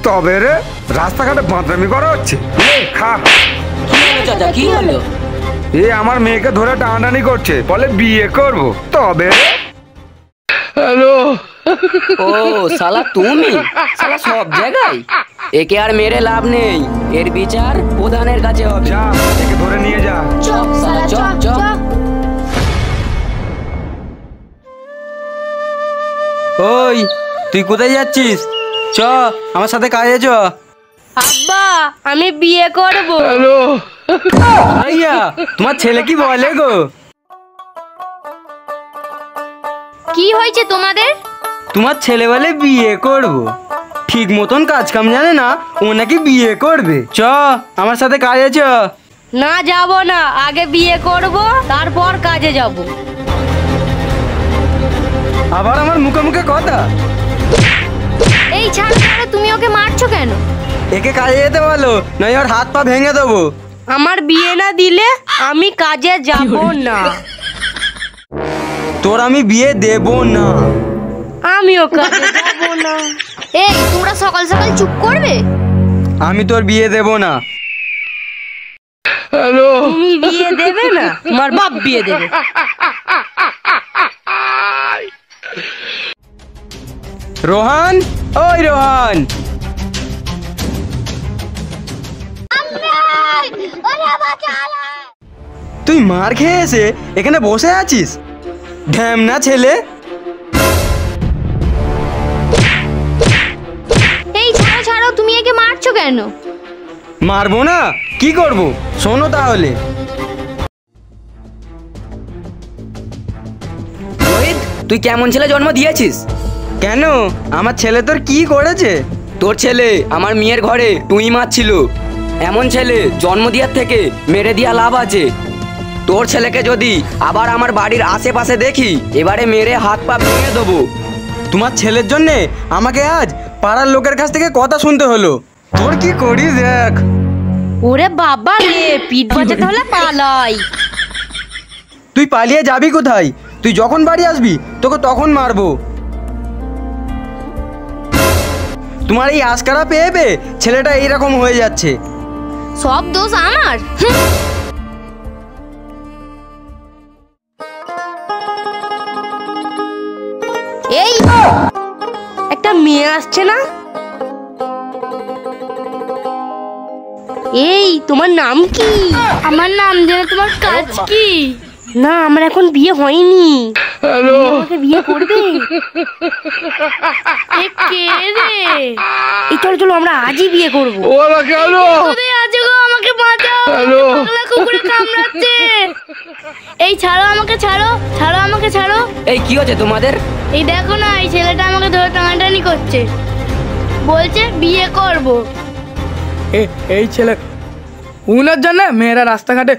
তবে রে রাস্তাঘাটে বাঁদরামি করা হচ্ছে। খা। কি হলো চাচা, কি হলো? এ আমার মেয়েকে ধরে টানাটানি করছে, বলে বিয়ে করব। তবে হ্যালো। ও শালা তুমি, শালা সব জায়গায়। একে আর মেরে লাভ নেই, এর বিচার প্রধানের কাছে হবে। যা একে ধরে নিয়ে যা। চপ শালা চপ চপ। ওই তুই কোথায় যাচ্ছিস? চ আমার সাথে কাজে চ। আব্বা আমি বিয়ে করব। হ্যালো। ভাইয়া তোমার ছেলে কি বলে গো? কি হয়েছে তোমাদের? তোমার ছেলে বলে বিয়ে করব, ঠিক মতন কাজ কাম জানে না, ও নাকি বিয়ে করবে। চ আমার সাথে কাজে চ। না যাব না, আগে বিয়ে করব তারপর কাজে যাব। আবার আমার মুখে মুখে কথা। এই ছাড়ো ছাড়ো, তুমি ওকে মারছো কেন? একে কাজে যেতে বলো, নয় ওর হাত পা ভেঙে দেবো। আমার বিয়ে না দিলে আমি কাজে যাব না। তোর আমি বিয়ে দেব না। আমিও কাজে যাব না। এই তোমরা সকাল সকাল চুপ করবে? আমি তোর বিয়ে দেব না। হ্যালো। তুমি বিয়ে দেবে না, তোমার বাপ বিয়ে দেবে। রোহান, ওই রোহান, তুই মার খেয়ে এসে এখানে বসে আছিস? ঢ্যামনা ছেলে। এই ছাড়ো ছাড়ো, তুমি একে মারছো কেন? মারবো না, কি করব? শোনো তাহলে। রোহিত, তুই কেমন ছেলে জন্ম দিয়েছিস? কেন, আমার ছেলে তোর কি করেছে? তোর ছেলে আমার মেয়ের ঘরে টুই মারছিল। এমন ছেলে জন্ম দেওয়ার থেকে মেরে দিয়া লাভ আছে। তোর ছেলেকে যদি আবার আমার বাড়ির আশেপাশে দেখি, এবারে মেরে হাত পা ভেঙে দেবো। তোমার ছেলের জন্যে আমাকে আজ পাড়ার লোকের কাছ থেকে কথা শুনতে হলো। তোর কি করি দেখ। ওরে বাবা রে, পিঠ বাজাতে হলে পালাই। তুই পালিয়ে যাবি কোথায়? তুই যখন বাড়ি আসবি তোকে তখন মারবো। তোমার এই আশকারা পেয়ে পেয়ে ছেলেটা এইরকম হয়ে যাচ্ছে। সব দোষ আমার। এই একটা মেয়ে আসছে না? এই তোমার নাম কি? আমার নাম জেনে তোমার কাজ কি? না আমার এখন বিয়ে হয়নি। হ্যালো। আমাকে বিয়ে করবে? এ কে রে? এই চলো চলো, আমরা আজই বিয়ে করবো। ওরা কেন? আজকে আমাকে বাঁচাও, হ্যালো। পাগলা কুকুরে কামড়াচ্ছে। এই ছাড়ো আমাকে, ছাড়ো ছাড়ো আমাকে, ছাড়ো। এই কি হচ্ছে তোমাদের? এই দেখো না, এই ছেলেটা আমাকে ধরে টানাটানি করছে, বলছে বিয়ে করব। এই ছেলে উনার জন্য মেয়েরা রাস্তাঘাটে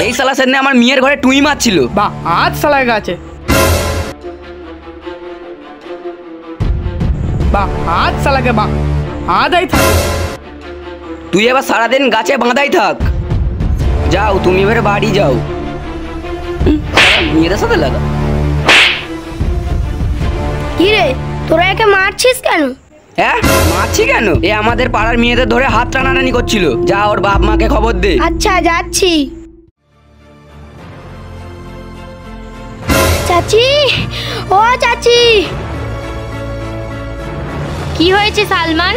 এই শালা সেদিন আমার মেয়ের ঘরে টুই মারছিল। বা হাত সালায় গেছে, বা হাত সালাকে বা হাত আই থাকে। তুই এবার সারাদিন গাছে বাঁধাই থাক। যাও তুমি এবারে বাড়ি যাও। মেয়েদের সাথে লাগা। কি রে, তোরা একে মারছিস কেন? হ্যাঁ মারছি কেন? এ আমাদের পাড়ার মেয়েদের ধরে হাত টানাটানি করছিল। যা ওর বাপ মাকে খবর দে। আচ্ছা যাচ্ছি। চাচি, ও চাচি। কি হয়েছে সালমান?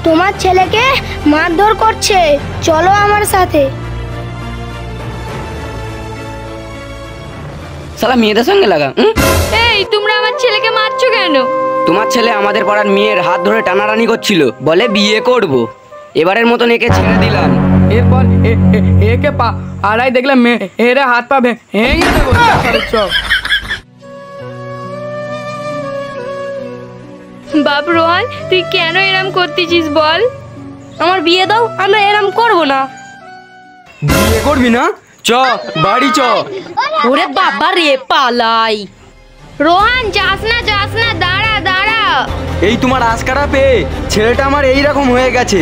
তোমার ছেলেকে মারধর করছে, চলো আমার সাথে। শালা মেয়েদের সঙ্গে লাগা। এই তোমরা আমার ছেলেকে মারছো কেন? তোমার ছেলে আমাদের পাড়ার মেয়ের হাত ধরে টানাটানি করছিল, বলে বিয়ে করব। এবারের মতন একে ছেড়ে দিলাম। এরপর একে পা আড়াই দেখলে মেয়েরা হাত পা ভেঙে দেবো। চল। বাপ রোহান, তুই কেন এরম করতেছিস বল? আমার বিয়ে দাও, আমরা এরম করব না। বিয়ে করবি না? চ বাড়ি চ। ওরে বাবা রে, পালাই। রোহান যাস না যাস না, দাঁড়া দাঁড়া। এই তোমার আশকারা পেয়ে ছেলেটা আমার এইরকম হয়ে গেছে।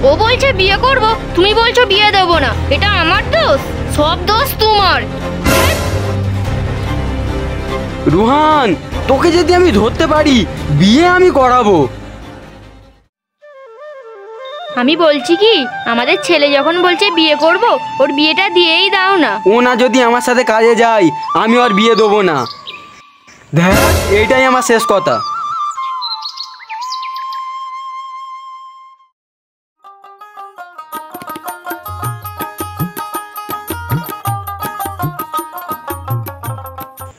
ও বলছে বিয়ে করব, তুমি বলছো বিয়ে দেব না। এটা আমার দোষ? সব দোষ তোমার। রুহান, তোকে যদি আমি ধরতে পারি বিয়ে আমি করাবো। আমি বলছি কি, আমাদের ছেলে যখন বলছে বিয়ে করব, ওর বিয়েটা দিয়েই দাও না। ও না যদি আমার সাথে কাজে যায় আমি ওর বিয়ে দেবো না। দেখ এইটাই আমার শেষ কথা।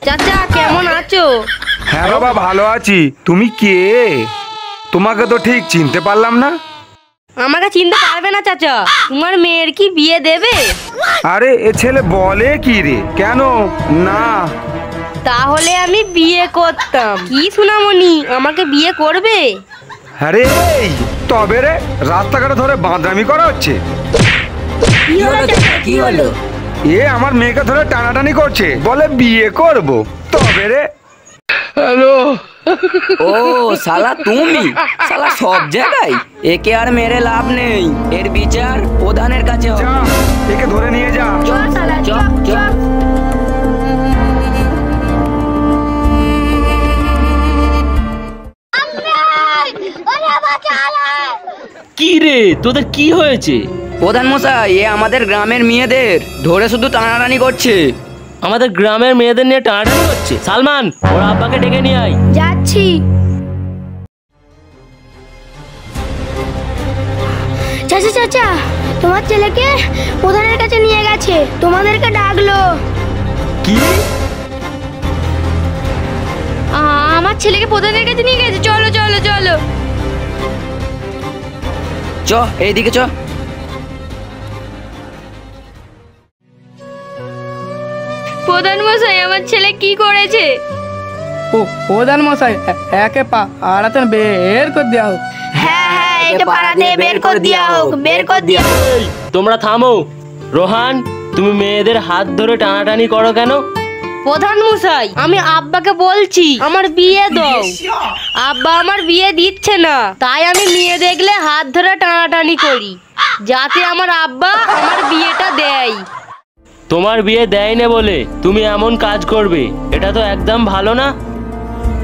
চাচা কেমন আছো? হ্যাঁ বাবা, ভালো আছি। তুমি কে? তোমাকে তো ঠিক চিনতে পারলাম না। আমাকে চিনতে পারবে না চাচা, তোমার মেয়ের কি বিয়ে দেবে? আরে এ ছেলে বলে কি রে? কেন না? তাহলে আমি বিয়ে করতাম। কি সোনামণি, আমাকে বিয়ে করবে? আরে এই তবে রে, রাস্তাঘাটে ধরে বাঁদরামি করা হচ্ছে। কি হলো চাচা, কি হলো? এ আমার মেয়েকে ধরে টানাটানি করছে, বলে বিয়ে করব। তবে রে। হ্যালো। ও শালা তুমি, শালা সব জায়গায়। একে আর মেরে লাভ নেই, এর বিচার প্রধানের কাছে হবে। যা, একে ধরে নিয়ে যা। চল, চল। কি রে, তোদের কি হয়েছে? প্রধান মশাই, এ আমাদের গ্রামের মেয়েদের ধরে শুধু টানাটানি করছে। আমাদের গ্রামের মেয়েদের নিয়ে টানাটানি হচ্ছে। সালমান, ওর আব্বাকে ডেকে নিয়ে আয়। যাচ্ছি। চাচা চাচা, তোমার ছেলেকে প্রধানের কাছে নিয়ে গেছে, তোমাদেরকে ডাকলো। কি? আমার ছেলেকে প্রধানের কাছে নিয়ে গেছে, চলো চলো চলো। চ এইদিকে চ। প্রধান মশাই, আমার ছেলে কি করেছে? ও প্রধান মশাই, একে পাড়াতে বের করে দেওয়া হোক। হ্যাঁ হ্যাঁ, একে পাড়াতে বের করে দেওয়া হোক, বের করে দেওয়া হোক। এই, তোমরা থামো। রোহান, তুমি মেয়েদের হাত ধরে টানাটানি করো কেন? প্রধান মশাই, আমি আব্বাকে বলছি আমার বিয়ে দাও। আব্বা আমার বিয়ে দিচ্ছে না, তাই আমি মেয়ে দেখলে হাত ধরে টানাটানি করি, যাতে আমার আব্বা আমার বিয়েটা দেয়। তোমার বিয়ে দেয় না বলে তুমি এমন কাজ করবে, এটা তো একদম ভালো না।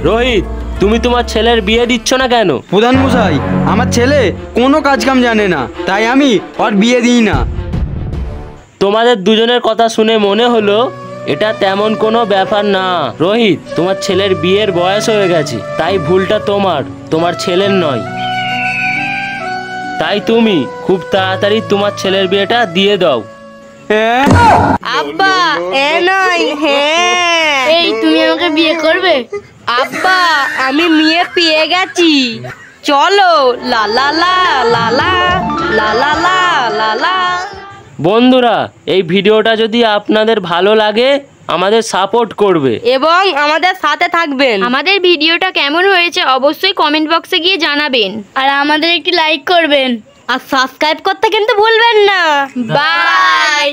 রোহিত, তুমি তোমার ছেলের বিয়ে দিচ্ছ না কেন? প্রধান মশাই, আমার ছেলে কোনো কাজ কাম জানে না, তাই আমি ওর বিয়ে দিই না। তোমাদের দুজনের কথা শুনে মনে হলো এটা তেমন কোনো ব্যাপার না। রোহিত, তোমার ছেলের বিয়ের বয়স হয়ে গেছে, তাই ভুলটা তোমার ছেলের নয়। তাই তুমি খুব তাড়াতাড়ি তোমার ছেলের বিয়েটা দিয়ে দাও। হ্যাঁ? আব্বা এ নয়, হ্যাঁ। এই তুমি আমাকে বিয়ে করবে? আব্বা আমি মেয়ে পেয়ে গেছি, চলো। লা লা লা লা লা লা লা লা লা লা। বন্ধুরা, এই ভিডিওটা যদি আপনাদের ভালো লাগে আমাদের সাপোর্ট করবে এবং আমাদের সাথে থাকবেন। আমাদের ভিডিওটা কেমন হয়েছে অবশ্যই কমেন্ট বক্সে গিয়ে জানাবেন, আর আমাদের একটি লাইক করবেন, আর সাবস্ক্রাইব করতে কিন্তু ভুলবেন না। বাই।